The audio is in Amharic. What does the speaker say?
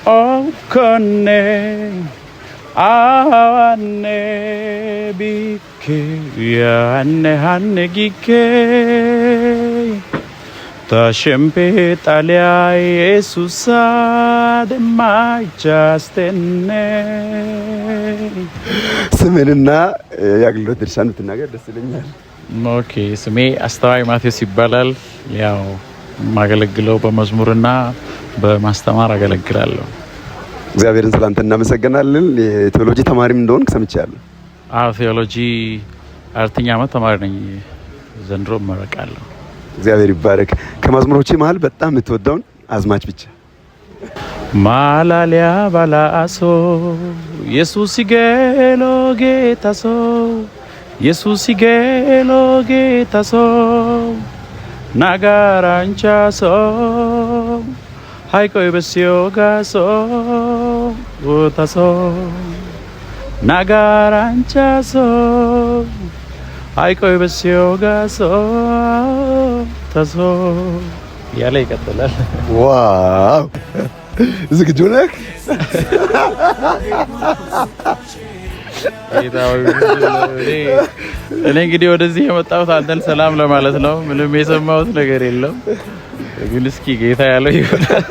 okonne awanne bike yanne hanne gike ta shempe talia Yesusa de majastene ስሜንና ያግሎት ድርሻን ብትናገር ደስ ይለኛል። ኦኬ ስሜ አስተዋይ ማቴዎስ ይባላል። ያው ማገለግለው በመዝሙርና በማስተማር አገለግላለሁ። እግዚአብሔርን ስላንተ እናመሰግናለን። የቴዎሎጂ ተማሪም እንደሆንክ ሰምቻለሁ። ቴዎሎጂ አራተኛ ዓመት ተማሪ ነኝ። ዘንድሮ እመረቃለሁ። እግዚአብሔር ይባረክ። ከመዝሙሮቼ መሀል በጣም የምትወደውን አዝማች ብቻ። ማላሊያ ባላሶ ኢየሱስ ይገሎ ጌታሶ ኢየሱስ ይገሎ ጌታሶ ናጋራንቻሶ ሃይቆ በሲዮጋሶ ወታሶ ናጋራንቻሶ ሃይቆ በሲዮጋሶ ታሶ ያለ ይቀጥላል። ዋው ዝግጁ ነህ? እኔ እንግዲህ ወደዚህ የመጣሁት አንተን ሰላም ለማለት ነው። ምንም የሰማሁት ነገር የለም፣ ግን እስኪ ጌታ ያለው ይሆናል።